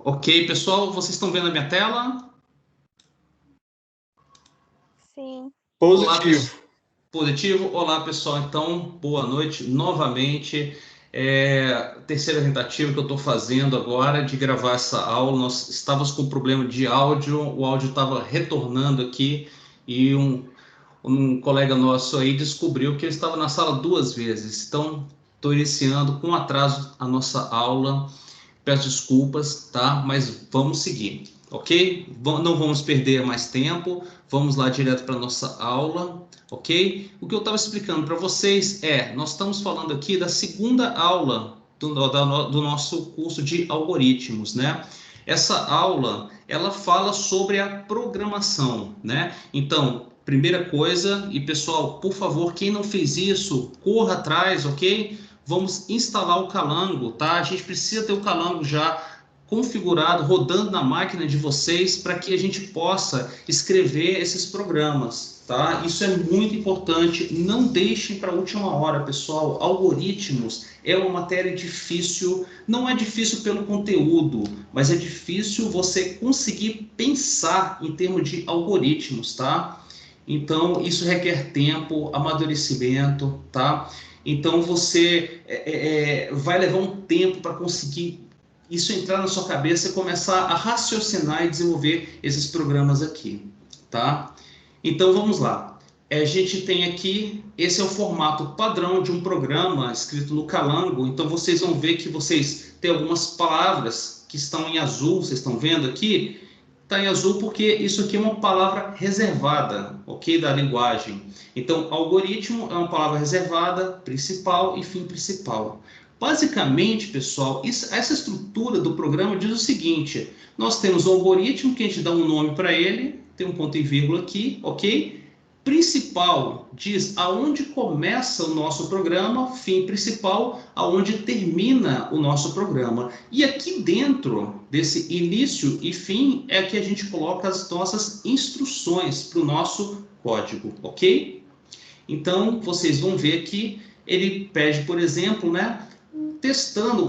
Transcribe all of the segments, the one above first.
Ok, pessoal, vocês estão vendo a minha tela? Sim. Olá, Positivo. positivo. Olá, pessoal. Então, boa noite novamente. Terceira tentativa que eu estou fazendo agora de gravar essa aula. Nós estávamos com problema de áudio, o áudio estava retornando aqui e um colega nosso aí descobriu que ele estava na sala duas vezes. Então, estou iniciando com atraso a nossa aula. Peço desculpas, tá? Mas vamos seguir, ok? Não vamos perder mais tempo. Vamos lá direto para nossa aula, ok? O que eu estava explicando para vocês nós estamos falando aqui da segunda aula do nosso curso de algoritmos, né? Essa aula, ela fala sobre a programação, né? Então, primeira coisa, e pessoal, por favor, quem não fez isso, corra atrás, ok? Vamos instalar o Calango, tá? A gente precisa ter o Calango já configurado, rodando na máquina de vocês, para que a gente possa escrever esses programas, tá? Isso é muito importante, não deixem para a última hora, pessoal. Algoritmos é uma matéria difícil, não é difícil pelo conteúdo, mas é difícil você conseguir pensar em termos de algoritmos, tá? Então, isso requer tempo, amadurecimento, tá? Então, você vai levar um tempo para conseguir isso entrar na sua cabeça e começar a raciocinar e desenvolver esses programas aqui, tá? Então, vamos lá. A gente tem aqui, esse é o formato padrão de um programa escrito no Calango. Então, vocês vão ver que vocês têm algumas palavras que estão em azul, vocês estão vendo aqui? Está em azul porque isso aqui é uma palavra reservada, ok? Da linguagem. Então, algoritmo é uma palavra reservada, principal e fim principal. Basicamente, pessoal, essa estrutura do programa diz o seguinte: nós temos um algoritmo que a gente dá um nome para ele, tem um ponto e vírgula aqui, ok? Principal diz aonde começa o nosso programa, fim principal, aonde termina o nosso programa. E aqui dentro desse início e fim é que a gente coloca as nossas instruções para o nosso código, ok? Então, vocês vão ver que ele pede, por exemplo, né, testando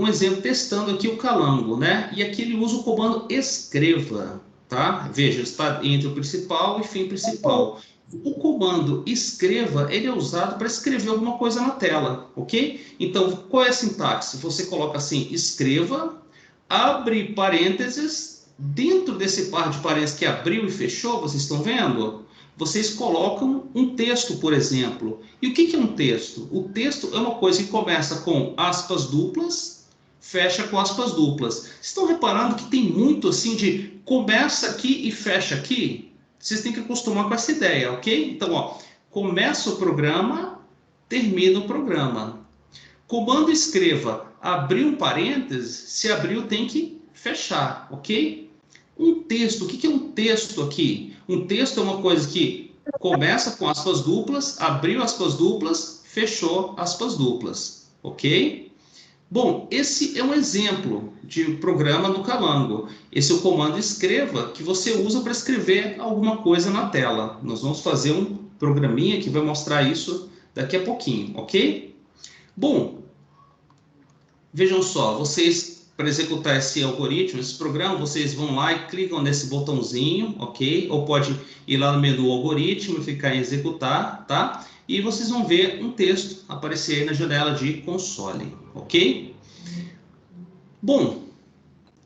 aqui o Calango, né? E aqui ele usa o comando escreva, tá? Veja, está entre o principal e fim principal. O comando escreva, ele é usado para escrever alguma coisa na tela, ok? Então, qual é a sintaxe? Você coloca assim, escreva, abre parênteses, dentro desse par de parênteses que abriu e fechou, vocês estão vendo? Vocês colocam um texto, por exemplo. E o que é um texto? O texto é uma coisa que começa com aspas duplas, fecha com aspas duplas. Vocês estão reparando que tem muito assim de começa aqui e fecha aqui? Vocês têm que acostumar com essa ideia, ok? Então, ó, começa o programa, termina o programa. Comando escreva, abriu um parênteses, se abriu tem que fechar, ok? Um texto, o que é um texto aqui? Um texto é uma coisa que começa com aspas duplas, abriu aspas duplas, fechou aspas duplas, ok? Bom, esse é um exemplo de programa no Calango. Esse é o comando escreva que você usa para escrever alguma coisa na tela. Nós vamos fazer um programinha que vai mostrar isso daqui a pouquinho, ok? Bom, vejam só, vocês, para executar esse algoritmo, esse programa, vocês vão lá e clicam nesse botãozinho, ok? Ou pode ir lá no menu algoritmo e ficar em executar, tá? E vocês vão ver um texto aparecer aí na janela de console, ok? Bom,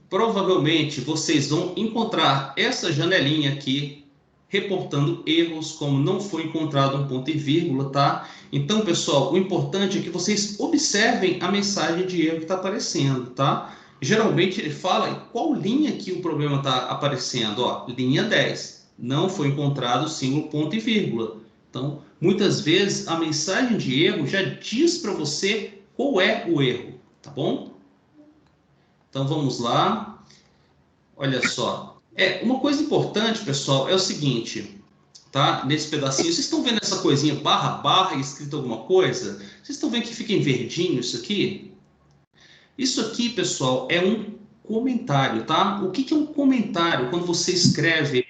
provavelmente vocês vão encontrar essa janelinha aqui reportando erros como não foi encontrado um ponto e vírgula, tá? Então, pessoal, o importante é que vocês observem a mensagem de erro que está aparecendo, tá? Geralmente ele fala em qual linha que o problema está aparecendo, ó, linha 10, não foi encontrado o símbolo ponto e vírgula. Então, muitas vezes a mensagem de erro já diz para você qual é o erro, tá bom? Então, vamos lá. Olha só. Uma coisa importante, pessoal, é o seguinte, tá? Nesse pedacinho, vocês estão vendo essa coisinha barra, barra, escrito alguma coisa? Vocês estão vendo que fica em verdinho isso aqui? Isso aqui, pessoal, é um comentário, tá? O que é um comentário quando você escreve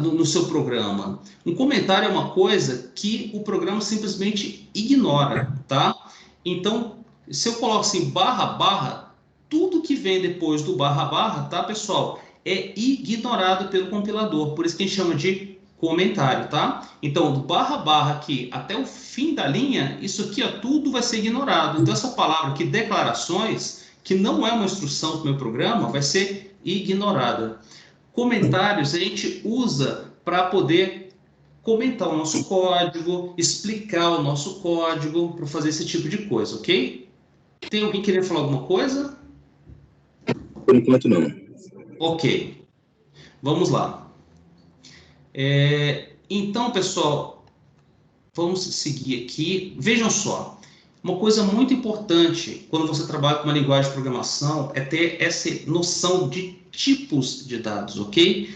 no seu programa? Um comentário é uma coisa que o programa simplesmente ignora, tá? Então, se eu coloco assim, barra, barra, tudo que vem depois do barra barra, tá, pessoal, é ignorado pelo compilador. Por isso que a gente chama de comentário, tá? Então, do barra barra aqui até o fim da linha, isso aqui, ó, tudo vai ser ignorado. Então, essa palavra aqui, declarações, que não é uma instrução para o meu programa, vai ser ignorada. Comentários a gente usa para poder comentar o nosso código, explicar o nosso código, para fazer esse tipo de coisa, ok? Tem alguém querendo falar alguma coisa? Por enquanto, não. Ok, vamos lá. Então, pessoal, vamos seguir aqui. Vejam só, uma coisa muito importante quando você trabalha com uma linguagem de programação é ter essa noção de tipos de dados, ok?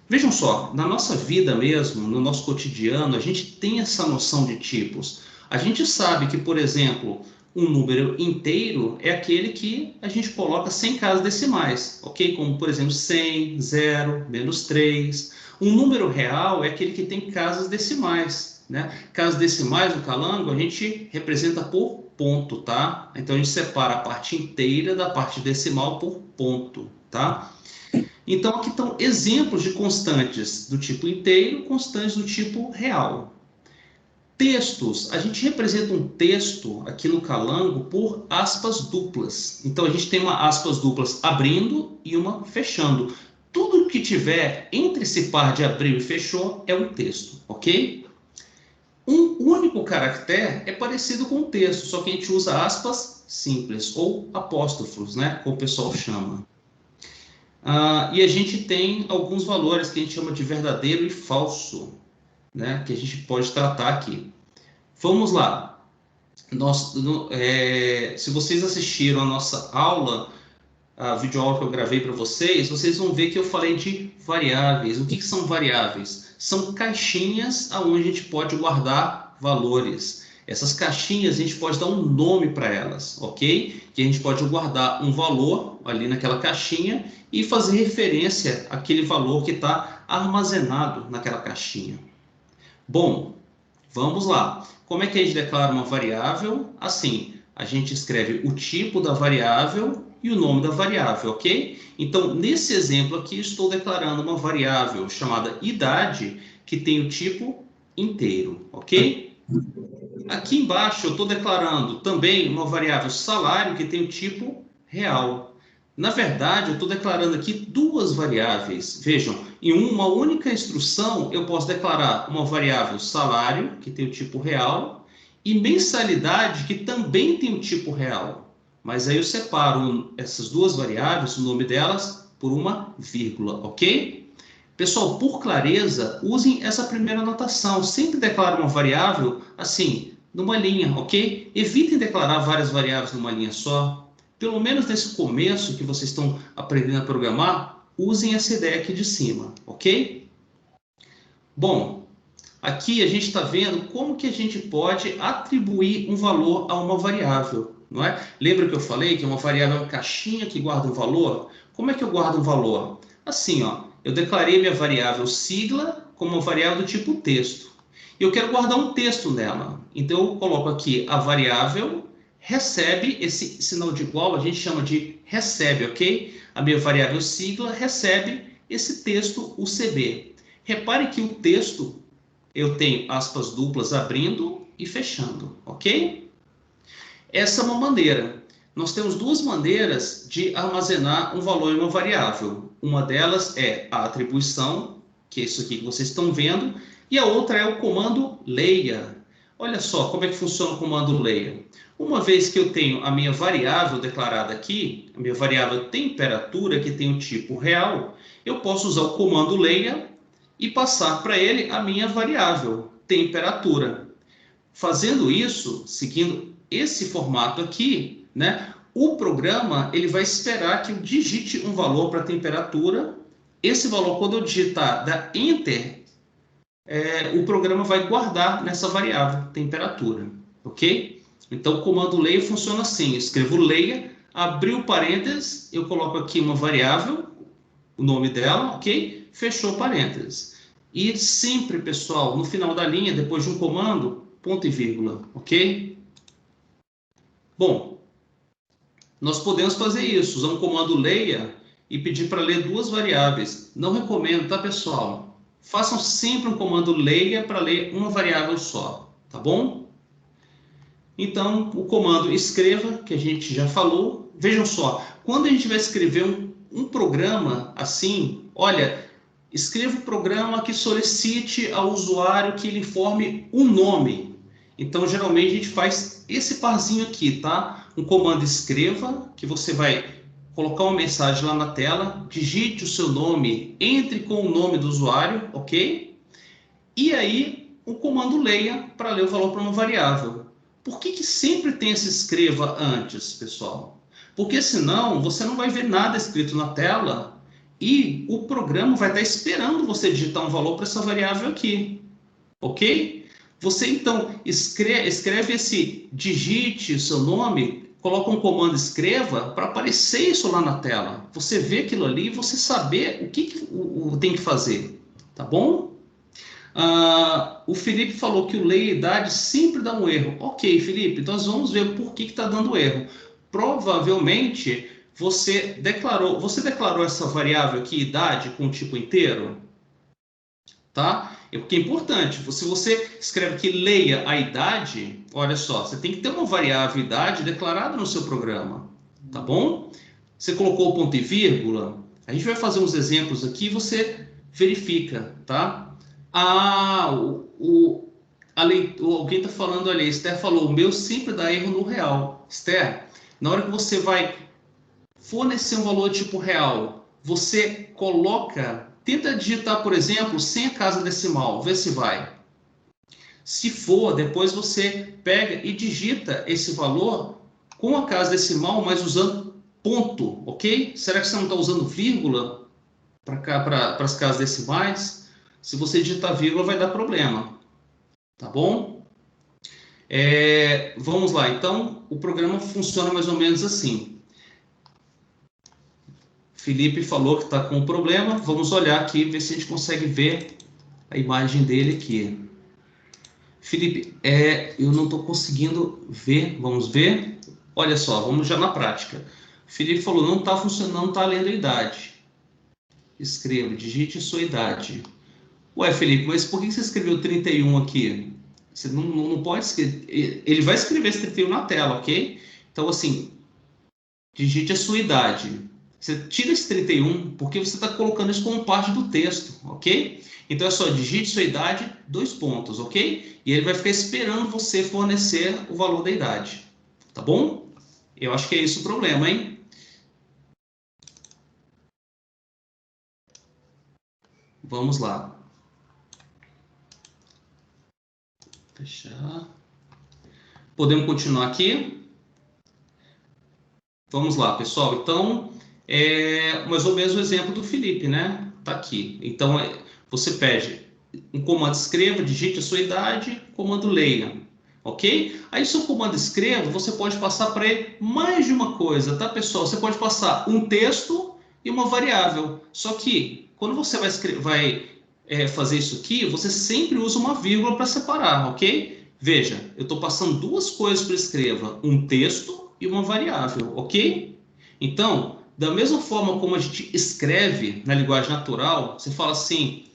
Vejam só, na nossa vida mesmo, no nosso cotidiano, a gente tem essa noção de tipos. A gente sabe que, por exemplo, um número inteiro é aquele que a gente coloca sem casas decimais, ok? Como, por exemplo, 100, 0, menos 3. Um número real é aquele que tem casas decimais, né? Casas decimais no Calango a gente representa por ponto, tá? Então a gente separa a parte inteira da parte decimal por ponto, tá? Então, aqui estão exemplos de constantes do tipo inteiro, constantes do tipo real. Textos, a gente representa um texto aqui no Calango por aspas duplas. Então, a gente tem uma aspas duplas abrindo e uma fechando. Tudo que tiver entre esse par de abriu e fechou é um texto, ok? Um único caractere é parecido com um texto, só que a gente usa aspas simples ou apóstrofos, né? Como o pessoal chama. E a gente tem alguns valores que a gente chama de verdadeiro e falso, né? Que a gente pode tratar aqui. Vamos lá. Se vocês assistiram a nossa aula, a videoaula que eu gravei para vocês, vocês vão ver que eu falei de variáveis. O que são variáveis? São caixinhas onde a gente pode guardar valores. Essas caixinhas a gente pode dar um nome para elas, ok? Que a gente pode guardar um valor ali naquela caixinha e fazer referência àquele valor que está armazenado naquela caixinha. Bom, vamos lá. Como é que a gente declara uma variável? Assim, a gente escreve o tipo da variável e o nome da variável, ok? Então, nesse exemplo aqui, estou declarando uma variável chamada idade, que tem o tipo inteiro, ok? Aqui embaixo, eu estou declarando também uma variável salário, que tem o tipo real. Na verdade, eu estou declarando aqui duas variáveis. Vejam, em uma única instrução, eu posso declarar uma variável salário, que tem o tipo real, e mensalidade, que também tem o tipo real. Mas aí eu separo essas duas variáveis, o nome delas, por uma vírgula, ok? Pessoal, por clareza, usem essa primeira anotação. Sempre declare uma variável assim, numa linha, ok? Evitem declarar várias variáveis numa linha só. Pelo menos nesse começo que vocês estão aprendendo a programar, usem essa ideia aqui de cima, ok? Bom, aqui a gente está vendo como que a gente pode atribuir um valor a uma variável, não é? Lembra que eu falei que uma variável é uma caixinha que guarda um valor? Como é que eu guardo um valor? Assim, ó, eu declarei minha variável sigla como uma variável do tipo texto. E eu quero guardar um texto nela. Então, eu coloco aqui a variável recebe esse sinal de igual, a gente chama de recebe, ok? A minha variável sigla recebe esse texto UCB. Repare que o texto eu tenho aspas duplas abrindo e fechando, ok? Essa é uma maneira. Nós temos duas maneiras de armazenar um valor em uma variável. Uma delas é a atribuição, que é isso aqui que vocês estão vendo, e a outra é o comando leia. Olha só como é que funciona o comando leia. Uma vez que eu tenho a minha variável declarada aqui, a minha variável temperatura, que tem o tipo real, eu posso usar o comando leia e passar para ele a minha variável temperatura. Fazendo isso, seguindo esse formato aqui, né, o programa ele vai esperar que eu digite um valor para a temperatura. Esse valor, quando eu digitar da Enter, o programa vai guardar nessa variável temperatura, ok? Então, o comando leia funciona assim: eu escrevo leia, abriu parênteses, eu coloco aqui uma variável, o nome dela, ok? Fechou parênteses. E sempre, pessoal, no final da linha, depois de um comando, ponto e vírgula, ok? Bom, nós podemos fazer isso, usar um comando leia e pedir para ler duas variáveis. Não recomendo, tá, pessoal? Façam sempre um comando leia para ler uma variável só, tá bom? Então, o comando escreva, que a gente já falou. Vejam só, quando a gente vai escrever um programa assim, olha, escreva um programa que solicite ao usuário que ele informe um nome. Então, geralmente, a gente faz esse parzinho aqui, tá? Um comando escreva, que você vai colocar uma mensagem lá na tela, digite o seu nome, entre com o nome do usuário, ok? E aí, o comando leia para ler o valor para uma variável. Por que sempre tem esse escreva antes, pessoal? Porque senão você não vai ver nada escrito na tela e o programa vai estar esperando você digitar um valor para essa variável aqui, ok? Você então escreve esse digite o seu nome, coloca um comando escreva para aparecer isso lá na tela. Você vê aquilo ali e você saber o que tem que fazer, tá bom? O Felipe falou que o lei e idade sempre dá um erro. Ok, Felipe, então nós vamos ver por que está dando erro. Provavelmente você declarou essa variável aqui, idade, com o tipo inteiro, tá? Porque é importante, se você escreve que leia a idade, olha só, você tem que ter uma variável idade declarada no seu programa, tá bom? Você colocou o ponto e vírgula, a gente vai fazer uns exemplos aqui e você verifica, tá? Alguém está falando ali, Esther falou, o meu sempre dá erro no real. Esther, na hora que você vai fornecer um valor tipo real, você tenta digitar, por exemplo, sem a casa decimal, vê se vai. Se for, depois você pega e digita esse valor com a casa decimal, mas usando ponto, ok? Será que você não está usando vírgula para as casas decimais? Se você digitar vírgula, vai dar problema, tá bom? Vamos lá, então, o programa funciona mais ou menos assim. Felipe falou que está com um problema, vamos olhar aqui, ver se a gente consegue ver a imagem dele aqui. Felipe, eu não estou conseguindo ver, vamos ver. Olha só, vamos já na prática. Felipe falou, não está funcionando, não está lendo a idade. Escreva, digite sua idade. Ué, Felipe, mas por que você escreveu 31 aqui? Você não pode escrever. Ele vai escrever esse 31 na tela, ok? Então, assim, digite a sua idade. Você tira esse 31 porque você está colocando isso como parte do texto, ok? Então é só digite sua idade, 2 pontos, ok? E ele vai ficar esperando você fornecer o valor da idade, tá bom? Eu acho que é esse o problema, hein? Vamos lá. Fechar. Podemos continuar aqui? Vamos lá, pessoal. Então, mais ou menos o exemplo do Felipe, né? Tá aqui. Então, você pede um comando escreva, digite a sua idade, comando leia, ok? Aí, seu comando escreva, você pode passar para ele mais de uma coisa, tá, pessoal? Você pode passar um texto e uma variável. Só que, quando você vai fazer isso aqui, você sempre usa uma vírgula para separar, ok? Veja, eu estou passando duas coisas para escreva, um texto e uma variável, ok? Então, da mesma forma como a gente escreve na linguagem natural, você fala assim,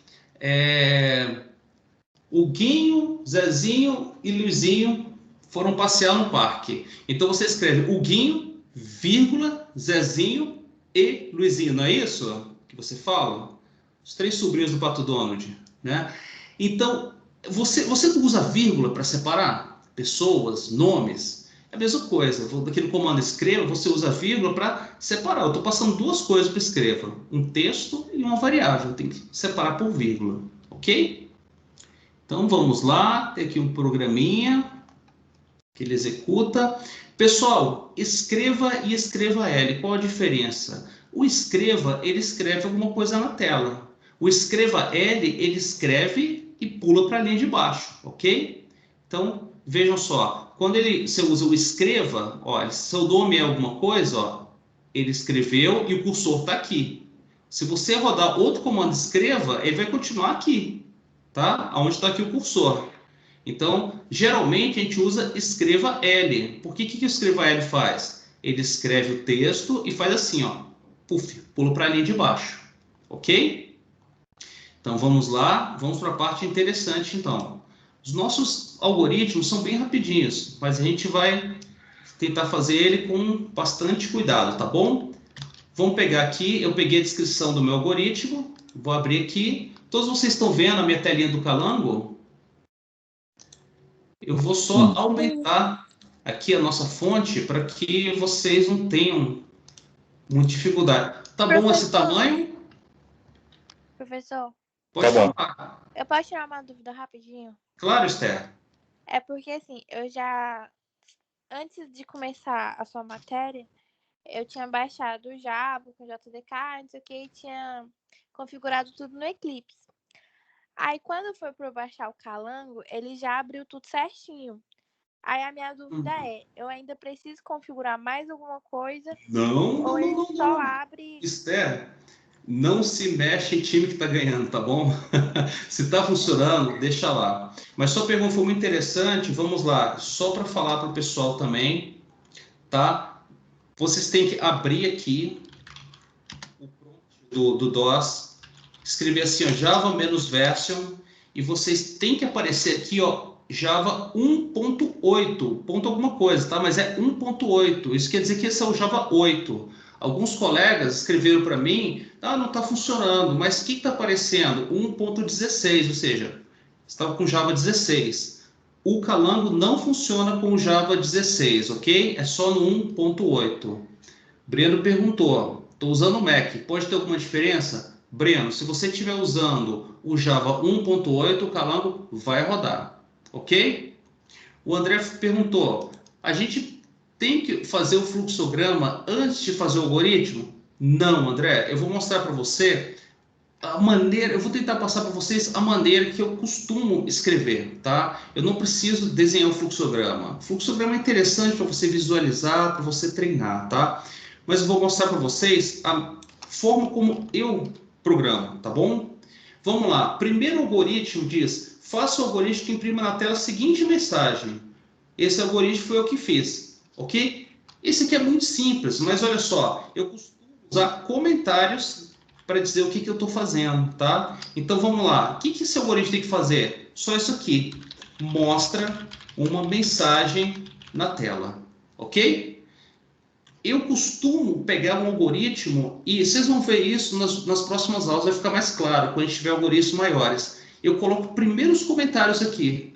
o Guinho, Zezinho e Luizinho foram passear no parque. Então, você escreve o Guinho, vírgula, Zezinho e Luizinho, não é isso que você fala? Os 3 sobrinhos do Pato Donald, né? Então, você não usa vírgula para separar pessoas, nomes? É a mesma coisa. Aqui no comando escreva, você usa vírgula para separar. Eu estou passando duas coisas para escreva. Um texto e uma variável. Tem que separar por vírgula. Ok? Então, vamos lá. Tem aqui um programinha que ele executa. Pessoal, escreva e escreva L. Qual a diferença? O escreva, ele escreve alguma coisa na tela. O escreva L, ele escreve e pula para a linha de baixo, ok? Então, vejam só, quando você usa o escreva, ó, seu nome é alguma coisa, ó, ele escreveu e o cursor está aqui. Se você rodar outro comando escreva, ele vai continuar aqui, tá? Onde está aqui o cursor. Então, geralmente a gente usa escreva L. Por que o escreva L faz? ele escreve o texto e faz assim, ó, puf, pula para a linha de baixo, ok? Então, vamos lá, vamos para a parte interessante, então. Os nossos algoritmos são bem rapidinhos, mas a gente vai tentar fazer ele com bastante cuidado, tá bom? Vamos pegar aqui, eu peguei a descrição do meu algoritmo, vou abrir aqui. Todos vocês estão vendo a minha telinha do Calango? Eu vou só aumentar aqui a nossa fonte para que vocês não tenham muita dificuldade. Tá bom esse tamanho? Professor, Pode Tá bom. falar. eu posso tirar uma dúvida rapidinho? Claro, Esther. É porque, assim, eu já... Antes de começar a sua matéria, eu tinha baixado o Java com JDK, não sei o que, e tinha configurado tudo no Eclipse. Aí, quando foi para eu baixar o Calango, ele já abriu tudo certinho. Aí, a minha dúvida é, eu ainda preciso configurar mais alguma coisa? Ou ele só abre... Esther, não se mexe em time que está ganhando, tá bom? Se está funcionando, deixa lá. Mas sua pergunta foi muito interessante, vamos lá. Só para falar para o pessoal também, tá? Vocês têm que abrir aqui o prompt do DOS, escrever assim, ó, Java menos version, e vocês têm que aparecer aqui, ó, Java 1.8, ponto alguma coisa, tá? Mas é 1.8, isso quer dizer que esse é o Java 8. Alguns colegas escreveram para mim, não está funcionando, mas o que está aparecendo? 1.16, ou seja, estava com Java 16. O Calango não funciona com o Java 16, ok? É só no 1.8. Breno perguntou, estou usando o Mac, pode ter alguma diferença? Breno, se você estiver usando o Java 1.8, o Calango vai rodar, ok? O André perguntou, a gente tem que fazer o fluxograma antes de fazer o algoritmo? Não, André, eu vou mostrar para você a maneira, eu vou tentar passar para vocês a maneira que eu costumo escrever, tá? Eu não preciso desenhar um fluxograma. O fluxograma é interessante para você visualizar, para você treinar, tá? Mas eu vou mostrar para vocês a forma como eu programo, tá bom? Vamos lá. Primeiro algoritmo diz, faça o algoritmo que imprima na tela a seguinte mensagem. Esse algoritmo foi eu que fiz, ok? Esse aqui é muito simples, mas olha só, eu costumo usar comentários para dizer o que eu estou fazendo, tá? Então vamos lá. O que esse algoritmo tem que fazer? Só isso aqui. Mostra uma mensagem na tela, ok? Eu costumo pegar um algoritmo, e vocês vão ver isso nas próximas aulas, vai ficar mais claro, quando a gente tiver algoritmos maiores. Eu coloco primeiro os comentários aqui.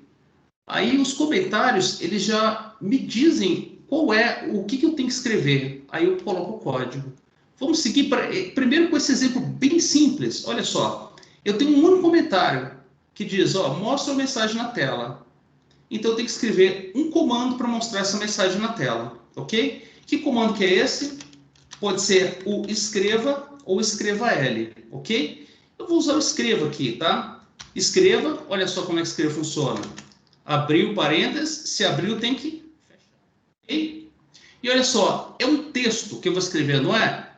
Aí os comentários, eles já me dizem qual é, o que eu tenho que escrever. Aí eu coloco o código. Vamos seguir primeiro com esse exemplo bem simples. Olha só, eu tenho um único comentário que diz, ó, mostra a mensagem na tela. Então eu tenho que escrever um comando para mostrar essa mensagem na tela, ok? Que comando que é esse? Pode ser o escreva ou escreva L, ok? Eu vou usar o escreva aqui, tá? Escreva, olha só como é que escreva funciona. Abriu parênteses, se abriu tem que fechar, ok? E olha só, é um texto que eu vou escrever, não é?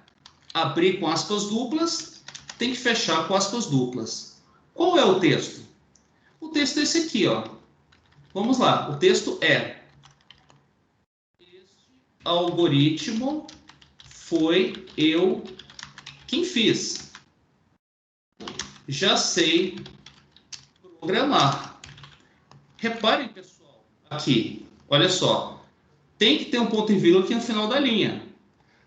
Abrir com aspas duplas, tem que fechar com aspas duplas. Qual é o texto? O texto é esse aqui, ó. Vamos lá, o texto é: este algoritmo foi eu quem fiz. Já sei programar. Reparem, pessoal, aqui, olha só, tem que ter um ponto e vírgula aqui no final da linha.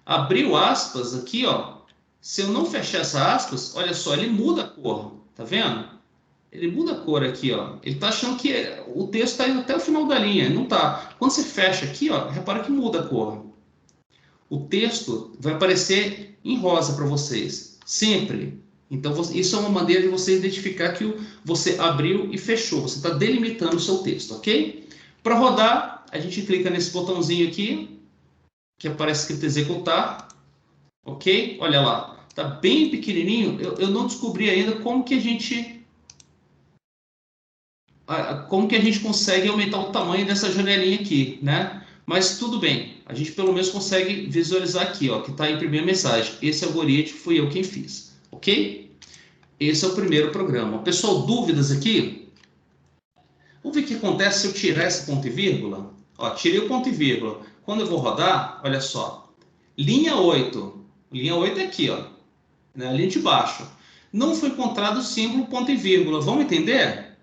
Abriu aspas aqui, ó. Se eu não fechar essa aspas, olha só, ele muda a cor, tá vendo? Ele muda a cor aqui, ó. Ele tá achando que o texto está indo até o final da linha, não tá. Quando você fecha aqui, ó, repara que muda a cor. O texto vai aparecer em rosa para vocês, sempre. Então, isso é uma maneira de você identificar que você abriu e fechou. Você está delimitando o seu texto, ok? Para rodar, a gente clica nesse botãozinho aqui, que aparece escrito executar, ok? Olha lá, tá bem pequenininho. Eu não descobri ainda como que a gente consegue aumentar o tamanho dessa janelinha aqui, né? Mas tudo bem, a gente pelo menos consegue visualizar aqui, ó, que está em primeira mensagem. Esse algoritmo fui eu quem fiz, ok? Esse é o primeiro programa. Pessoal, dúvidas aqui? Vamos ver o que acontece se eu tirar esse ponto e vírgula. Ó, tirei o ponto e vírgula. quando eu vou rodar, olha só, linha 8 é aqui, ó, na linha de baixo. Não foi encontrado o símbolo ponto e vírgula. Vamos entender?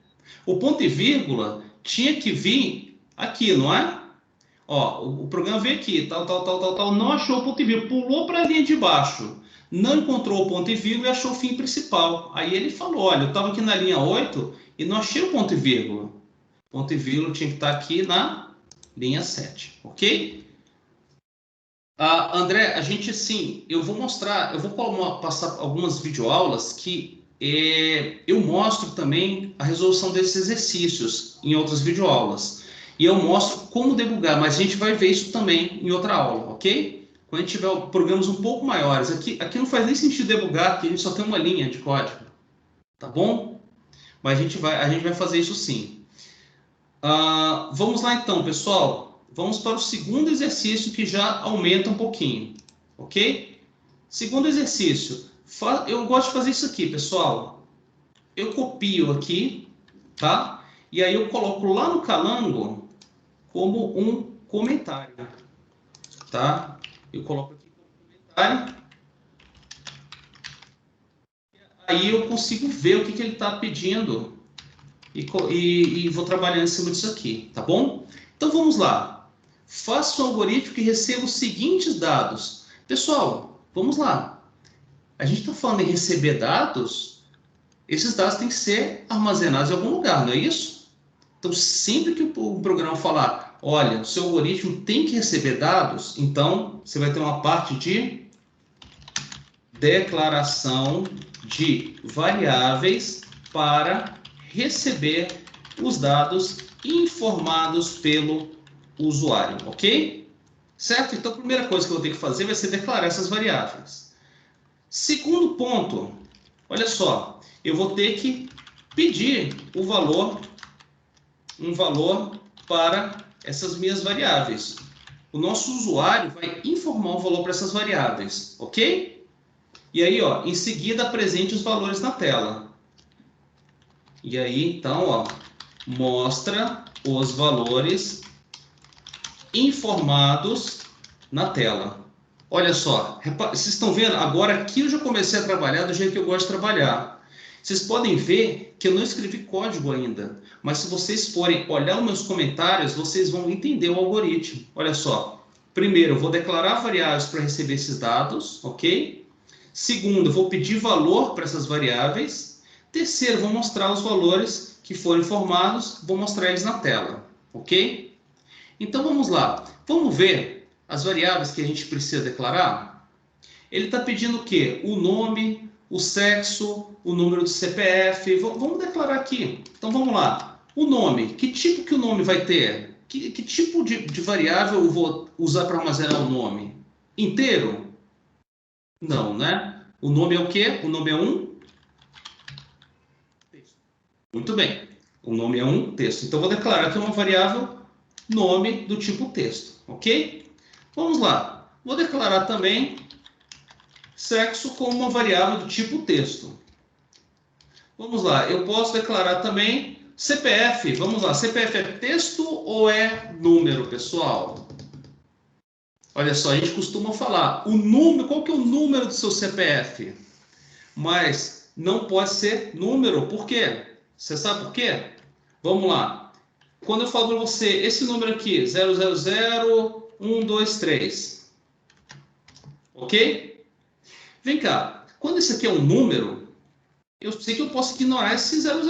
O ponto e vírgula tinha que vir aqui, não é? Ó, o programa veio aqui, tal, não achou o ponto e vírgula, pulou para a linha de baixo, não encontrou o ponto e vírgula e achou o fim principal. Aí ele falou, olha, eu estava aqui na linha 8 e não achei o ponto e vírgula. O ponto e vírgula tinha que estar aqui na linha 7, ok? André, a gente sim, eu vou passar algumas videoaulas que eu mostro também a resolução desses exercícios em outras videoaulas. E eu mostro como debugar, mas a gente vai ver isso também em outra aula, ok? Quando a gente tiver programas um pouco maiores. Aqui não faz nem sentido debugar, porque a gente só tem uma linha de código, tá bom? Mas a gente vai fazer isso sim. Vamos lá então, pessoal. Vamos para o segundo exercício que já aumenta um pouquinho, ok? Segundo exercício. Eu gosto de fazer isso aqui, pessoal. Eu copio aqui, tá? E aí eu coloco lá no Calango como um comentário, tá? Eu coloco aqui como comentário. Aí eu consigo ver o que ele está pedindo e vou trabalhando em cima disso aqui, tá bom? Então vamos lá. Faça um algoritmo que receba os seguintes dados. Pessoal, vamos lá. A gente está falando em receber dados. Esses dados têm que ser armazenados em algum lugar, não é isso? Então, sempre que o programa falar, olha, o seu algoritmo tem que receber dados, então você vai ter uma parte de declaração de variáveis para receber os dados informados pelo usuário, ok? Certo? Então, a primeira coisa que eu vou ter que fazer vai ser declarar essas variáveis. Segundo ponto, olha só, eu vou ter que pedir um valor para essas minhas variáveis. O nosso usuário vai informar o valor para essas variáveis, ok? E aí, ó, em seguida, apresente os valores na tela. E aí, então, ó, mostra os valores informados na tela. Olha só, vocês estão vendo? Agora aqui eu já comecei a trabalhar do jeito que eu gosto de trabalhar. Vocês podem ver que eu não escrevi código ainda, mas se vocês forem olhar os meus comentários, vocês vão entender o algoritmo. Olha só, primeiro eu vou declarar variáveis para receber esses dados, ok? Segundo, eu vou pedir valor para essas variáveis. Terceiro, vou mostrar os valores que foram informados, vou mostrar eles na tela, ok? Então vamos lá, vamos ver as variáveis que a gente precisa declarar. Ele está pedindo o quê? O nome, o sexo, o número do CPF. Vamos declarar aqui. Então vamos lá. O nome, que tipo que o nome vai ter? Que tipo de variável eu vou usar para armazenar o nome? Inteiro? Não, né? O nome é o quê? O nome é um texto. Muito bem. O nome é um texto. Então vou declarar aqui uma variável nome do tipo texto, ok? Vamos lá. Vou declarar também sexo como uma variável do tipo texto. Vamos lá. Eu posso declarar também CPF. Vamos lá. CPF é texto ou é número, pessoal? Olha só, a gente costuma falar o número, qual que é o número do seu CPF? Mas não pode ser número. Por quê? Você sabe por quê? Vamos lá. Quando eu falo para você, esse número aqui, 000123, ok? Vem cá, quando esse aqui é um número, eu sei que eu posso ignorar esse 000,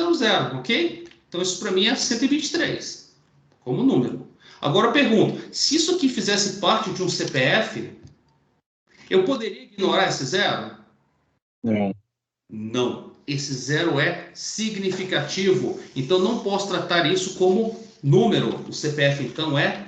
ok? Então isso para mim é 123, como número. Agora eu pergunto, se isso aqui fizesse parte de um CPF, eu poderia ignorar esse zero? Não. Não. Esse zero é significativo, então não posso tratar isso como número. O CPF, então, é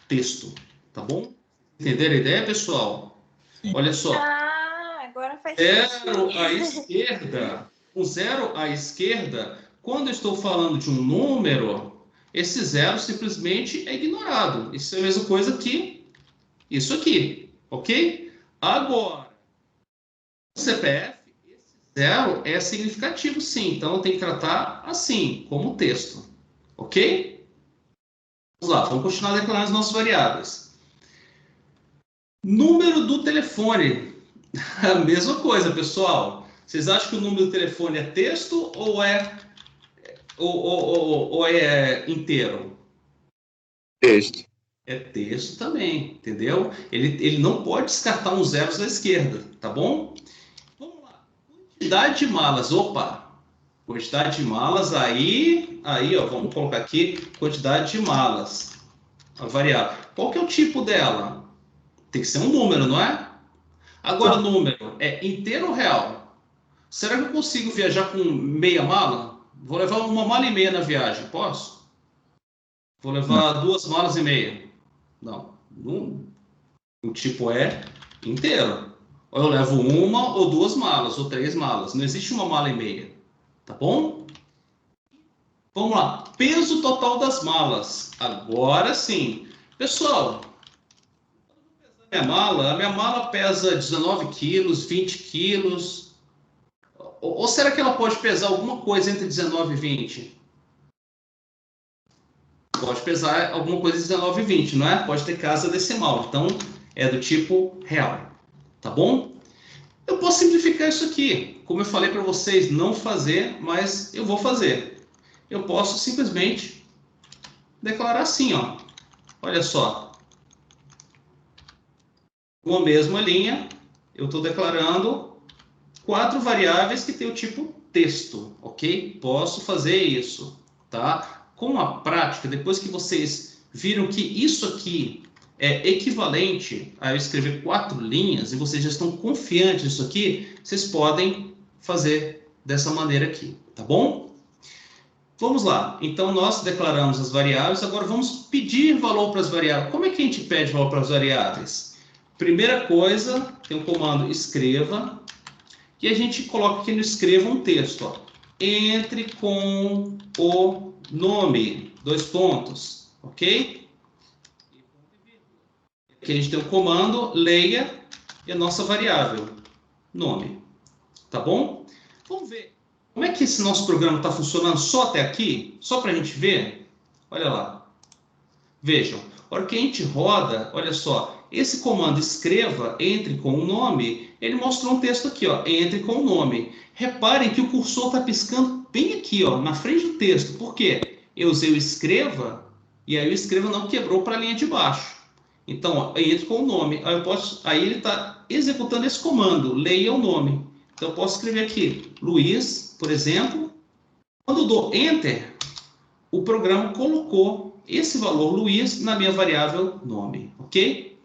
texto. Tá bom? Entenderam a ideia, pessoal? Olha só. Agora faz Zero sentido. à esquerda. O zero à esquerda, quando eu estou falando de um número, esse zero simplesmente é ignorado. Isso é a mesma coisa que isso aqui. Ok? Agora, o CPF, esse zero é significativo, sim. Então, eu tenho que tratar assim, como texto. Ok? Vamos lá, vamos continuar declarando as nossas variáveis. Número do telefone. A mesma coisa, pessoal. Vocês acham que o número do telefone é texto ou é inteiro? Texto. É texto também, entendeu? Ele não pode descartar uns zeros à esquerda, tá bom? Vamos lá. Quantidade de malas. Opa! Quantidade de malas, aí, ó, vamos colocar aqui, quantidade de malas. A variável. Qual que é o tipo dela? Tem que ser um número, não é? Agora, o número é inteiro ou real? Será que eu consigo viajar com meia mala? Vou levar uma mala e meia na viagem, posso? Vou levar 2,5 malas. Não. O tipo é inteiro. Ou eu levo uma ou 2 malas, ou 3 malas. Não existe uma mala e meia. Tá bom? Vamos lá. Peso total das malas. Agora sim. Pessoal, a minha mala pesa 19 quilos, 20 quilos. Ou será que ela pode pesar alguma coisa entre 19 e 20? Pode pesar alguma coisa entre 19 e 20, não é? Pode ter casa decimal. Então, é do tipo real. Tá bom? Eu posso simplificar isso aqui. Como eu falei para vocês, não fazer, mas eu vou fazer. Eu posso simplesmente declarar assim, ó. Olha só. Com a mesma linha, eu estou declarando 4 variáveis que tem o tipo texto, ok? Posso fazer isso, tá? Com a prática, depois que vocês viram que isso aqui é equivalente a eu escrever 4 linhas e vocês já estão confiantes nisso aqui, vocês podem fazer dessa maneira aqui, tá bom? Vamos lá. Então, nós declaramos as variáveis, agora vamos pedir valor para as variáveis. Como é que a gente pede valor para as variáveis? Primeira coisa, tem um comando escreva, e a gente coloca aqui no escreva um texto. Ó. Entre com o nome, 2 pontos, ok? Aqui a gente tem o comando leia e a nossa variável, nome. Tá bom? Vamos ver como é que esse nosso programa está funcionando só até aqui, só para a gente ver. Olha lá. Vejam, a hora que a gente roda, olha só, esse comando escreva, entre com o nome, ele mostrou um texto aqui, ó, entre com o nome. Reparem que o cursor está piscando bem aqui, ó, na frente do texto. Por quê? Eu usei o escreva, e aí o escreva não quebrou para a linha de baixo. Então, ó, entre com o nome. Aí ele está executando esse comando, leia o nome. Então, eu posso escrever aqui, Luiz, por exemplo. Quando eu dou Enter, o programa colocou esse valor Luiz na minha variável nome, ok?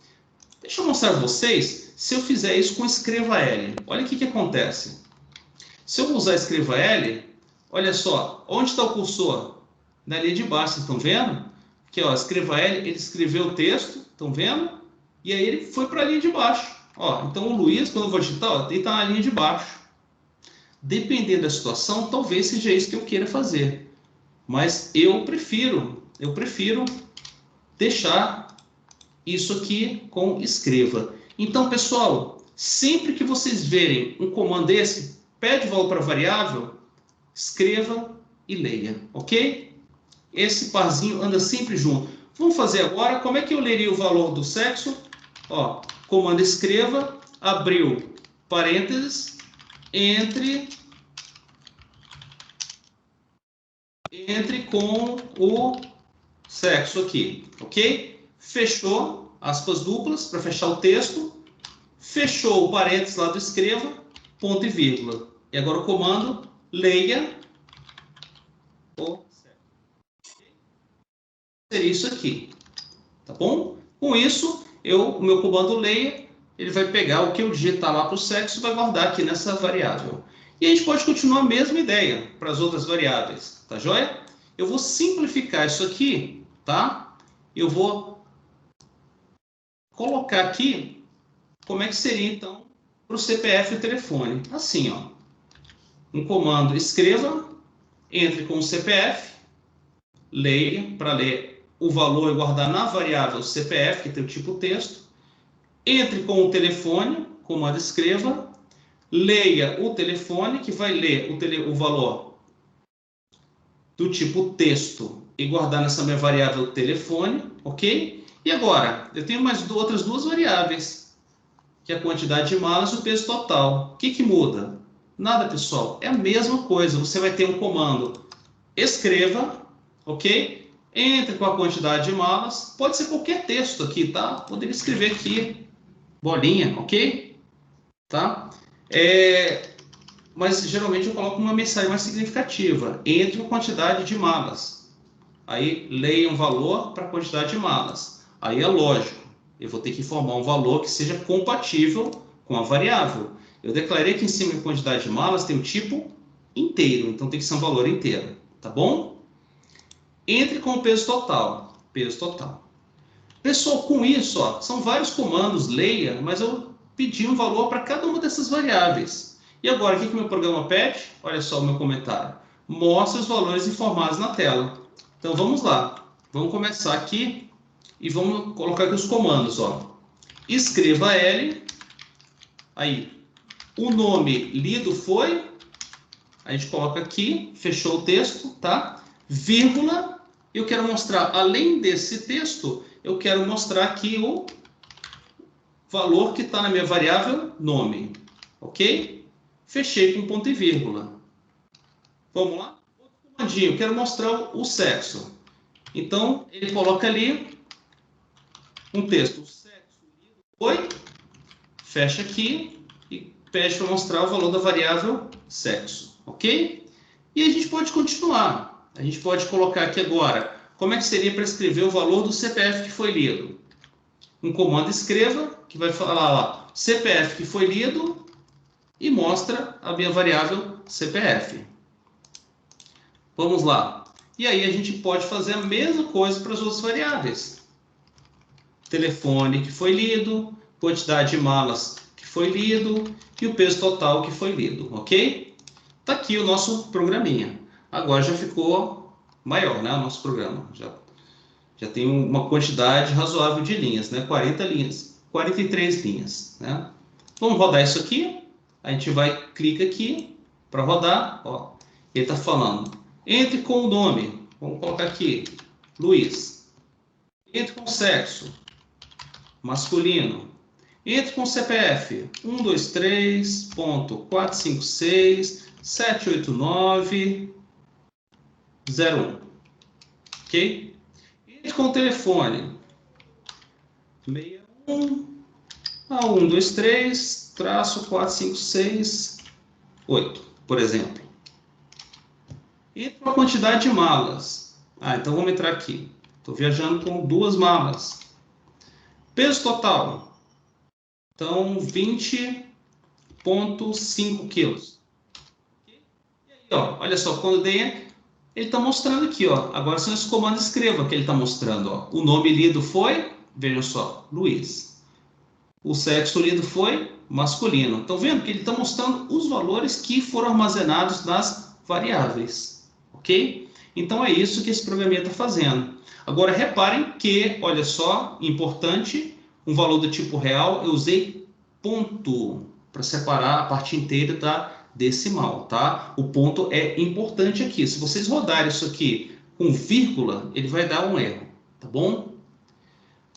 Deixa eu mostrar para vocês se eu fizer isso com escreva L. Olha o que acontece. Se eu usar escreva L, olha só, onde está o cursor? Na linha de baixo, vocês estão vendo? Aqui, ó, escreva L, ele escreveu o texto, estão vendo? E aí ele foi para a linha de baixo. Ó, então o Luiz, quando eu vou digitar, ó, ele está na linha de baixo. Dependendo da situação, talvez seja isso que eu queira fazer. Mas eu prefiro deixar isso aqui com escreva. Então, pessoal, sempre que vocês verem um comando desse, pede valor para a variável, escreva e leia, ok? Esse parzinho anda sempre junto. Vamos fazer agora, como é que eu leria o valor do sexo? Ó, comando escreva, abriu parênteses, entre com o sexo aqui, ok? Fechou, aspas duplas, para fechar o texto. Fechou o parênteses lá do escreva, ponto e vírgula. E agora o comando leia o sexo. Seria isso aqui, tá bom? Com isso, o meu comando leia, ele vai pegar o que eu digitar lá para o sexo e vai guardar aqui nessa variável. E a gente pode continuar a mesma ideia para as outras variáveis, tá joia? Eu vou simplificar isso aqui, tá? Eu vou colocar aqui como é que seria, então, para o CPF e o telefone. Assim, ó. Um comando escreva, entre com o CPF, leia, para ler o valor e guardar na variável CPF, que tem o tipo texto. Entre com o telefone, comando escreva, leia o telefone, que vai ler o valor do tipo texto e guardar nessa minha variável telefone, ok? E agora, eu tenho mais outras duas variáveis. que é a quantidade de malas e o peso total. O que muda? Nada, pessoal. É a mesma coisa. Você vai ter um comando escreva, ok? Entre com a quantidade de malas. Pode ser qualquer texto aqui, tá? Poderia escrever aqui, bolinha, ok? Tá? Mas geralmente eu coloco uma mensagem mais significativa. Entre com a quantidade de malas. Aí leia um valor para a quantidade de malas. Aí é lógico, eu vou ter que informar um valor que seja compatível com a variável. Eu declarei que em cima da quantidade de malas tem o tipo inteiro, então tem que ser um valor inteiro, tá bom? Entre com o peso total. Peso total. Pessoal, com isso, ó, são vários comandos, leia, mas eu pedi um valor para cada uma dessas variáveis. E agora, o que o meu programa pede? Olha só o meu comentário. Mostra os valores informados na tela. Então, vamos lá. Vamos começar aqui e vamos colocar aqui os comandos. Ó. Escreva L. Aí, o nome lido foi. A gente coloca aqui, fechou o texto, tá? Vírgula. Eu quero mostrar, além desse texto, eu quero mostrar aqui o valor que está na minha variável nome. Ok? Fechei com ponto e vírgula. Vamos lá? Outro comandinho, eu quero mostrar o sexo. Então, ele coloca ali um texto. O sexo foi, fecha aqui e pede para mostrar o valor da variável sexo. Ok? E a gente pode continuar. A gente pode colocar aqui agora, como é que seria para escrever o valor do CPF que foi lido? Um comando escreva, que vai falar lá, CPF que foi lido, e mostra a minha variável CPF. Vamos lá. E aí a gente pode fazer a mesma coisa para as outras variáveis. Telefone que foi lido, quantidade de malas que foi lido e o peso total que foi lido, ok? Está aqui o nosso programinha. Agora já ficou maior, né, o nosso programa. Já tem uma quantidade razoável de linhas, né? 40 linhas, 43 linhas, né? Vamos rodar isso aqui. A gente vai, clica aqui para rodar. Ó, ele está falando. Entre com o nome. Vamos colocar aqui, Luiz. Entre com o sexo, masculino. Entre com o CPF, 123.456.789.01. Ok? Entre com o telefone, 61 a 123-4568, por exemplo. E com a quantidade de malas. Então vamos entrar aqui. Estou viajando com 2 malas. Peso total. Então, 20,5 quilos. E aí, ó, olha só, quando der, ele está mostrando aqui, ó. Agora são esses comandos escreva que ele está mostrando, ó. O nome lido foi, vejam só, Luiz. O sexo lido foi masculino. Estão vendo que ele está mostrando os valores que foram armazenados nas variáveis, ok? Então é isso que esse programinha está fazendo. Agora reparem que, olha só, importante, um valor do tipo real, eu usei ponto para separar a parte inteira da decimal, tá? O ponto é importante aqui. Se vocês rodarem isso aqui com vírgula, ele vai dar um erro, tá bom?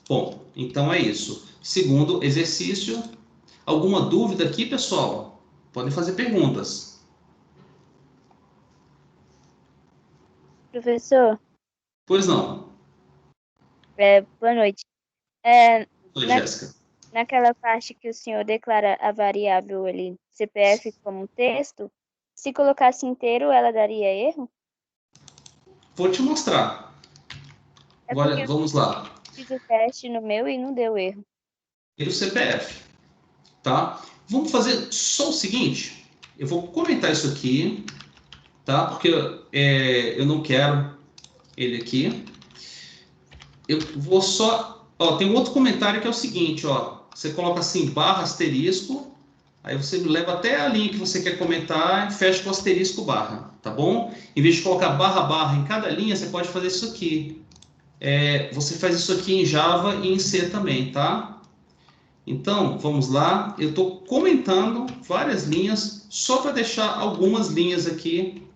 Bom, então é isso. Segundo exercício. Alguma dúvida aqui, pessoal? Podem fazer perguntas. Professor, Pois não. boa noite. Oi, Jéssica. Naquela parte que o senhor declara a variável ali, CPF como texto, se colocasse inteiro, ela daria erro? Vou te mostrar. É Agora, porque vamos lá. eu fiz o teste no meu e não deu erro. E o CPF, tá? Vamos fazer só o seguinte. Eu vou comentar isso aqui, tá? Porque eu não quero ele aqui. Eu vou só... Ó, tem um outro comentário que é o seguinte, ó. Você coloca assim, barra, asterisco, aí você leva até a linha que você quer comentar e fecha com asterisco barra, tá bom? Em vez de colocar barra, barra em cada linha, você pode fazer isso aqui. Você faz isso aqui em Java e em C também, tá? Então, vamos lá. Eu estou comentando várias linhas, só para deixar algumas linhas aqui,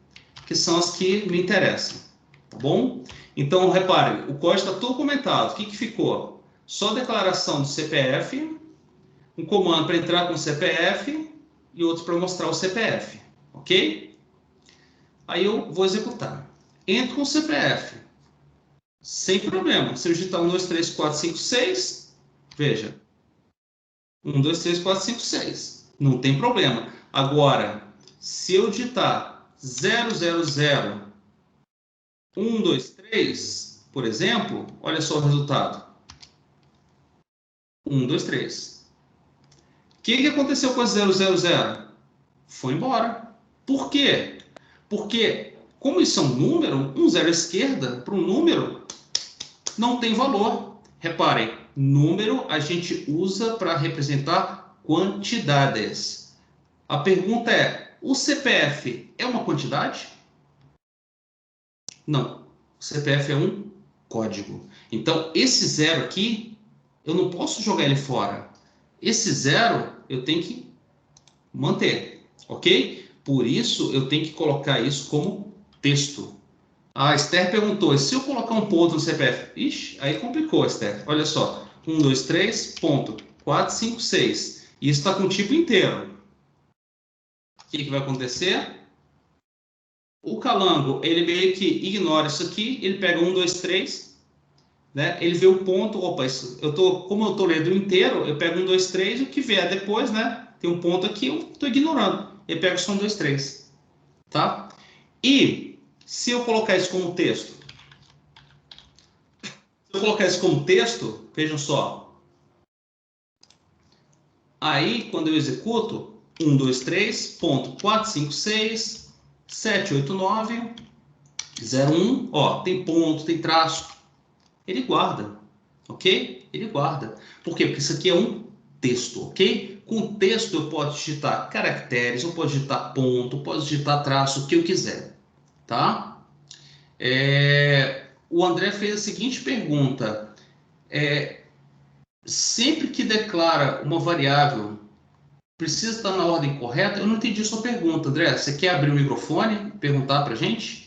que são as que me interessam, tá bom? Então, reparem, o código está todo comentado. O que ficou? Só a declaração do CPF, Um comando para entrar com o CPF e outro para mostrar o CPF, ok? Aí eu vou executar. Entro com o CPF, sem problema. Se eu digitar 1, 2, 3, 4, 5, 6, veja, 1, 2, 3, 4, 5, 6. Não tem problema. Agora, se eu digitar 0, 0, 0, 1, 2, 3, por exemplo, olha só o resultado. 1, 2, 3. O que aconteceu com a 0, 0, 0? Foi embora. Por quê? Porque, como isso é um número, um zero à esquerda para um número não tem valor. Reparem, número a gente usa para representar quantidades. A pergunta é, o CPF é uma quantidade? Não. O CPF é um código. Então, esse zero aqui, eu não posso jogar ele fora. Esse zero, eu tenho que manter, ok? Por isso, eu tenho que colocar isso como texto. A Esther perguntou, e se eu colocar um ponto no CPF? Ixi, aí complicou, Esther. Olha só, 1, 2, 3, ponto, 4, 5, 6. Isso está com o tipo inteiro. O que vai acontecer? O Calango, ele meio que ignora isso aqui, ele pega 1, 2, 3, né? Ele vê o ponto, opa, isso, como eu estou lendo inteiro, eu pego 1, 2, 3, o que vier depois, né? Tem um ponto aqui, eu estou ignorando. Ele pega só 1, 2, 3, tá? E se eu colocar isso como texto? Se eu colocar isso como texto, vejam só. Aí, quando eu executo, 1, 2, 3, ponto, 4, 5, 6, 7, 8, 9, 0, 1, ó, tem ponto, tem traço. Ele guarda, ok? Ele guarda. Por quê? Porque isso aqui é um texto, ok? Com texto eu posso digitar caracteres, eu posso digitar ponto, posso digitar traço, o que eu quiser, tá? O André fez a seguinte pergunta. Sempre que declara uma variável, precisa estar na ordem correta? Eu não entendi a sua pergunta, André. Você quer abrir o microfone e perguntar para a gente?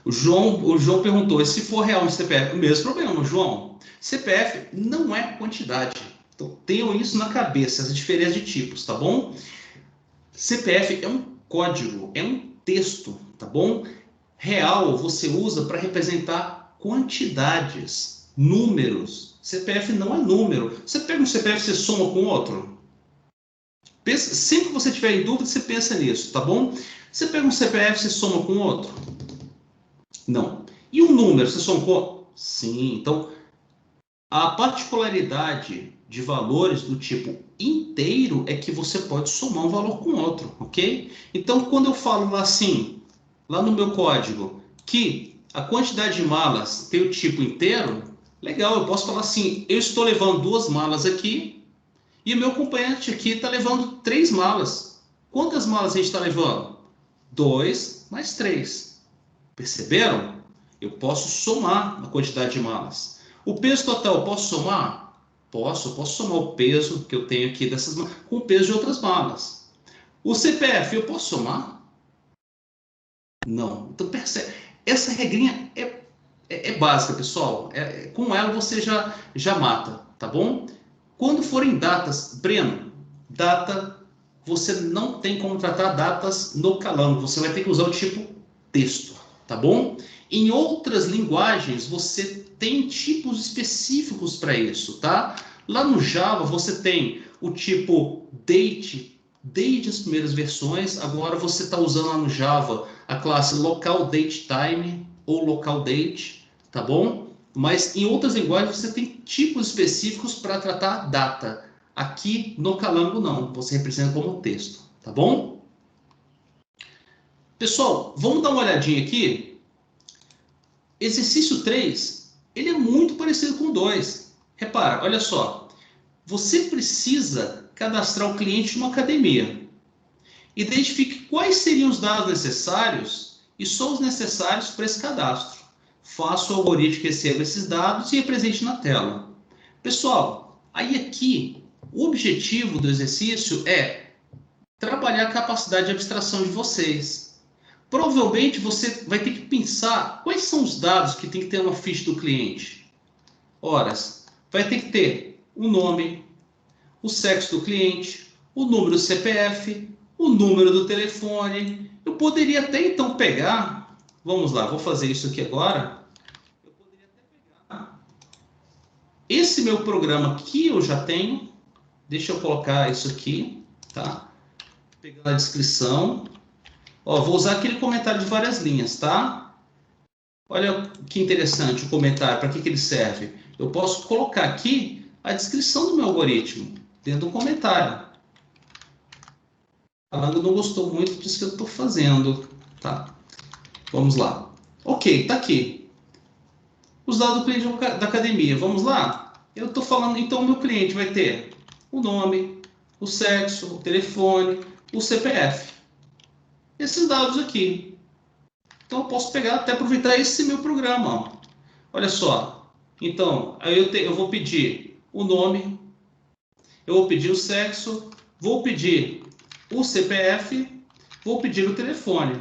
O João perguntou, e se for real um CPF? O mesmo problema, João. CPF não é quantidade. Então, tenham isso na cabeça, as diferenças de tipos, tá bom? CPF é um código, é um texto, tá bom? Real você usa para representar quantidades, números. CPF não é número. Você pega um CPF e você soma com outro? Sempre que você tiver em dúvida, você pensa nisso, tá bom? Você pega um CPF e você soma com outro? Não. E um número, você soma com outro? Sim. Então, a particularidade de valores do tipo inteiro é que você pode somar um valor com outro, ok? Então, quando eu falo lá assim, lá no meu código, que a quantidade de malas tem o tipo inteiro, legal, eu posso falar assim, eu estou levando 2 malas aqui e o meu acompanhante aqui está levando 3 malas. Quantas malas a gente está levando? 2 mais 3. Perceberam? Eu posso somar a quantidade de malas. O peso total, eu posso somar? Posso somar o peso que eu tenho aqui dessas malas com o peso de outras malas. O CPF, eu posso somar? Não. Então, percebe. Essa regrinha é básica, pessoal. Com ela você já mata, tá bom? Quando forem datas, Breno, data, você não tem como tratar datas no Calango. Você vai ter que usar o tipo texto, tá bom? Em outras linguagens, você tem tipos específicos para isso, tá? Lá no Java, você tem o tipo date, desde as primeiras versões. Agora você está usando lá no Java a classe local date time ou local date, tá bom? Mas em outras linguagens você tem tipos específicos para tratar data. Aqui no Calango não, você representa como texto, tá bom? Pessoal, vamos dar uma olhadinha aqui. Exercício 3, ele é muito parecido com o 2. Repara, olha só. Você precisa cadastrar o cliente de uma academia. Identifique quais seriam os dados necessários e só os necessários para esse cadastro. Faça o algoritmo que receba esses dados e apresente na tela. Pessoal, aí aqui, o objetivo do exercício é trabalhar a capacidade de abstração de vocês. Provavelmente você vai ter que pensar quais são os dados que tem que ter na ficha do cliente. Horas. Vai ter que ter o nome, o sexo do cliente, o número do CPF, o número do telefone. Eu poderia até então pegar, vamos lá, vou fazer isso aqui agora. Eu poderia até pegar esse meu programa que eu já tenho. Deixa eu colocar isso aqui, tá? Pegando a descrição. Ó, vou usar aquele comentário de várias linhas, tá? Olha que interessante o comentário, para que ele serve? Eu posso colocar aqui a descrição do meu algoritmo, dentro do comentário. Falando não gostou muito disso que eu estou fazendo, tá? Vamos lá. Ok, tá aqui. Os dados do cliente da academia, vamos lá? Eu estou falando, então o meu cliente vai ter o nome, o sexo, o telefone, o CPF. Esses dados aqui. Então eu posso pegar até aproveitar esse meu programa. Ó. Olha só. Então, aí eu vou pedir o nome, eu vou pedir o sexo, vou pedir o CPF, vou pedir o telefone.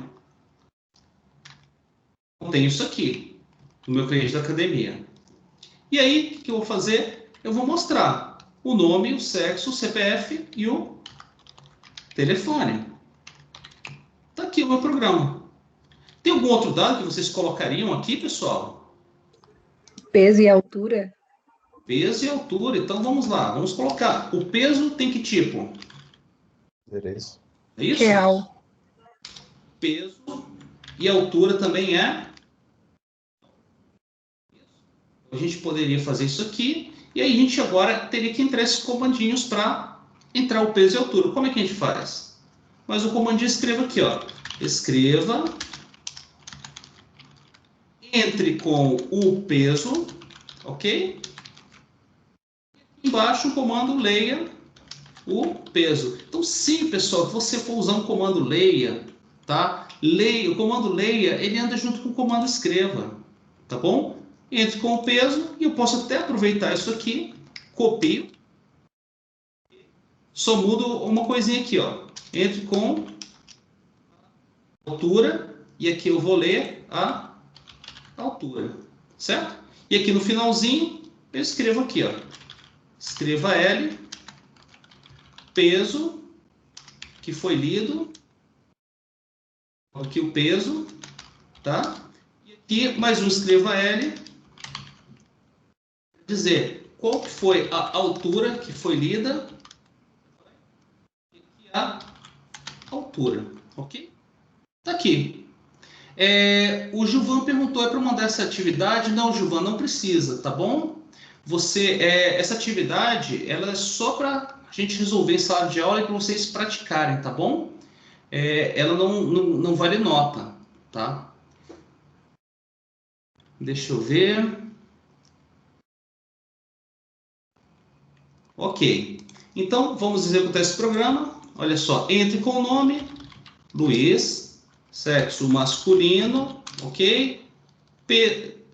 Eu tenho isso aqui, no meu cliente da academia. E aí, o que eu vou fazer? Eu vou mostrar o nome, o sexo, o CPF e o telefone. Está aqui o meu programa. Tem algum outro dado que vocês colocariam aqui, pessoal? Peso e altura? Peso e altura. Então, vamos lá. Vamos colocar. O peso tem que tipo? Endereço. É isso? Real. Peso e altura também é? A gente poderia fazer isso aqui. E aí a gente agora teria que entrar esses comandinhos para entrar o peso e altura. Como é que a gente faz? Mas o comandinho escreva aqui, ó. Escreva entre com o peso, ok? Embaixo o comando leia o peso. Então, sim, pessoal, se você for usar um comando leia, tá? Leia, o comando leia, ele anda junto com o comando escreva, tá bom? Entre com o peso e eu posso até aproveitar isso aqui, copio, só mudo uma coisinha aqui, ó. Entre com altura e aqui eu vou ler a altura, certo? E aqui no finalzinho eu escrevo aqui, ó. Escreva L, peso, que foi lido, aqui o peso, tá? E aqui mais um escreva L, dizer qual que foi a altura que foi lida e aqui a altura, ok? Tá aqui. O Gilvan perguntou, é para mandar essa atividade? Não, Gilvan, não precisa, tá bom? Essa atividade, ela é só para a gente resolver em sala de aula e para vocês praticarem, tá bom? Ela não vale nota, tá? Deixa eu ver. Ok. Então, vamos executar esse programa. Olha só, entre com o nome, Luiz, sexo masculino, ok?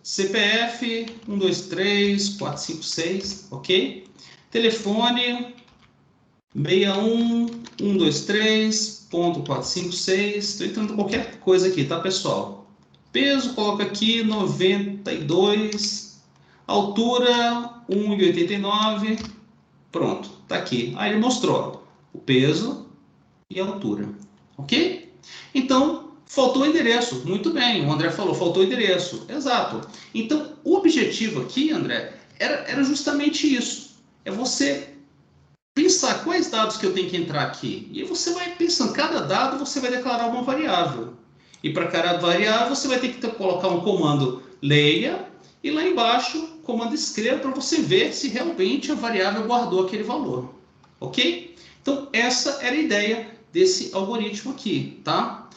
CPF 1234556, ok? Telefone 61123.456. Estou entrando qualquer coisa aqui, tá, pessoal? Peso, coloca aqui 92. Altura 1,89. Pronto, tá aqui. Aí ele mostrou o peso e a altura, ok? Então, faltou o endereço. Muito bem, o André falou, faltou o endereço. Exato. Então, o objetivo aqui, André, era justamente isso. É você pensar quais dados que eu tenho que entrar aqui. E aí você vai pensando, cada dado você vai declarar uma variável. E para cada variável você vai ter que colocar um comando leia e lá embaixo comando escreva para você ver se realmente a variável guardou aquele valor. Ok? Então essa era a ideia desse algoritmo aqui, tá?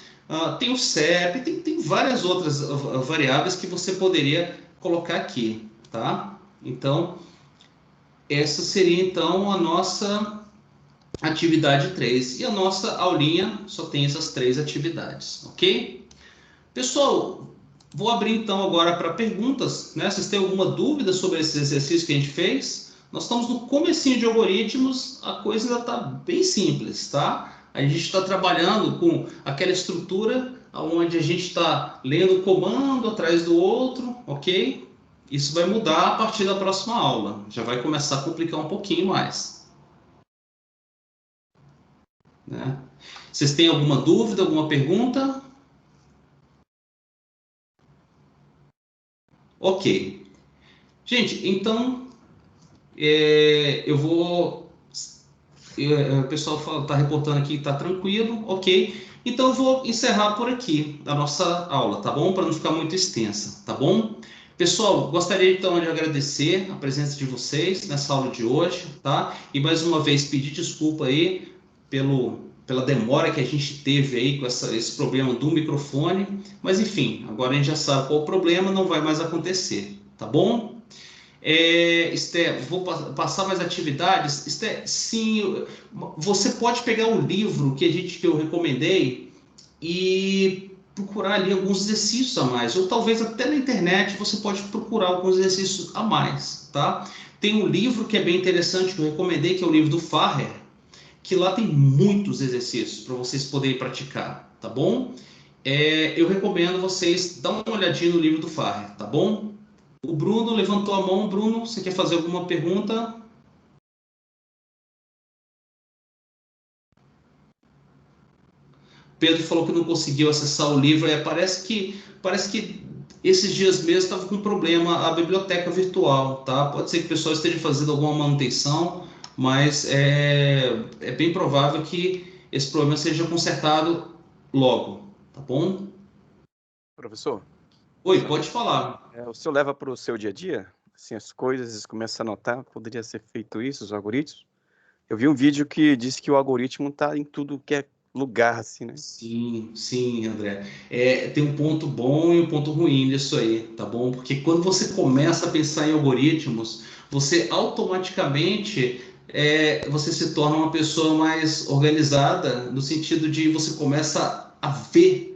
Tem o CEP, tem várias outras variáveis que você poderia colocar aqui, tá? Então essa seria então a nossa atividade 3. E a nossa aulinha só tem essas 3 atividades, ok? Pessoal, vou abrir então agora para perguntas, né? Vocês têm alguma dúvida sobre esse exercício que a gente fez? Nós estamos no comecinho de algoritmos, a coisa ainda está bem simples, tá? A gente está trabalhando com aquela estrutura onde a gente está lendo um comando atrás do outro, ok? Isso vai mudar a partir da próxima aula. Já vai começar a complicar um pouquinho mais. Né? Vocês têm alguma dúvida, alguma pergunta? Ok. Gente, então, eu vou... o pessoal está reportando aqui que está tranquilo, ok. Então, eu vou encerrar por aqui a nossa aula, tá bom? Para não ficar muito extensa, tá bom? Pessoal, gostaria então de agradecer a presença de vocês nessa aula de hoje, tá? E mais uma vez pedir desculpa aí pela demora que a gente teve aí com esse problema do microfone, mas enfim, agora a gente já sabe qual o problema, não vai mais acontecer, tá bom? Esté, vou passar mais atividades. Esté, sim, você pode pegar o livro que eu recomendei e procurar ali alguns exercícios a mais, ou talvez até na internet você pode procurar alguns exercícios a mais, tá? Tem um livro que é bem interessante que eu recomendei, que é o livro do Farrer, que lá tem muitos exercícios para vocês poderem praticar, tá bom? Eu recomendo vocês dar uma olhadinha no livro do Farrer, tá bom? O Bruno levantou a mão. Bruno, você quer fazer alguma pergunta? Pedro falou que não conseguiu acessar o livro. Parece que esses dias mesmo estava com problema a biblioteca virtual, tá? Pode ser que o pessoal esteja fazendo alguma manutenção, mas é bem provável que esse problema seja consertado logo, tá bom? Professor? Oi, pode falar. O senhor leva para o seu dia a dia? Assim, as coisas, começa a notar, poderia ser feito isso, os algoritmos? Eu vi um vídeo que disse que o algoritmo está em tudo que é lugar, assim, né? Sim, André. Tem um ponto bom e um ponto ruim nisso aí, tá bom? Porque quando você começa a pensar em algoritmos, você automaticamente você se torna uma pessoa mais organizada, no sentido de você começa a ver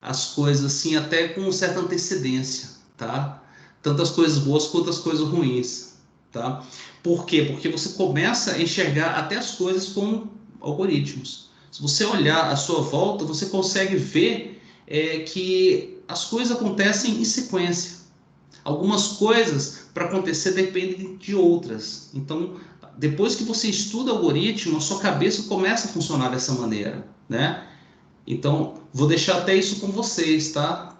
as coisas assim até com certa antecedência, tá? Tanto as coisas boas quanto as coisas ruins, tá? Por quê? Porque você começa a enxergar até as coisas como algoritmos. Se você olhar à sua volta, você consegue ver que as coisas acontecem em sequência. Algumas coisas, para acontecer, dependem de outras. Então, depois que você estuda algoritmo, a sua cabeça começa a funcionar dessa maneira, né? Então, vou deixar até isso com vocês, tá?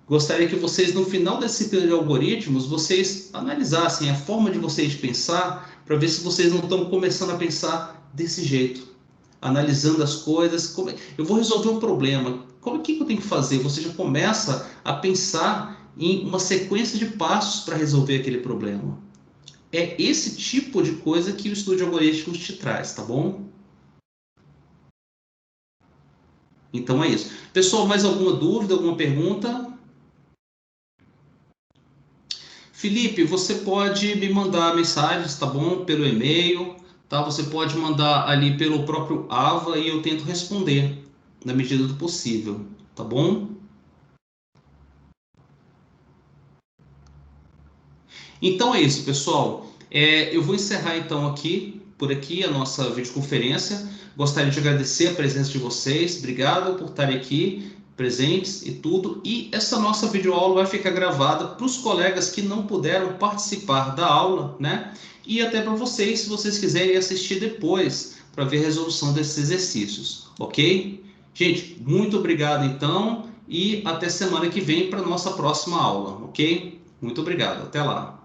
Gostaria que vocês, no final da disciplina de algoritmos, vocês analisassem a forma de vocês pensar, para ver se vocês não estão começando a pensar desse jeito. Analisando as coisas. Eu vou resolver um problema. O que eu tenho que fazer? Você já começa a pensar em uma sequência de passos para resolver aquele problema. É esse tipo de coisa que o estudo de algoritmos te traz, tá bom? Então é isso. Pessoal, mais alguma dúvida, alguma pergunta? Felipe, você pode me mandar mensagens, tá bom? Pelo e-mail, tá? Você pode mandar ali pelo próprio Ava e eu tento responder na medida do possível, tá bom? Então é isso, pessoal. Eu vou encerrar então por aqui a nossa videoconferência. Gostaria de agradecer a presença de vocês. Obrigado por estarem aqui presentes e tudo. E essa nossa videoaula vai ficar gravada para os colegas que não puderam participar da aula, né? E até para vocês, se vocês quiserem assistir depois, para ver a resolução desses exercícios, ok? Gente, muito obrigado então e até semana que vem para a nossa próxima aula, ok? Muito obrigado, até lá.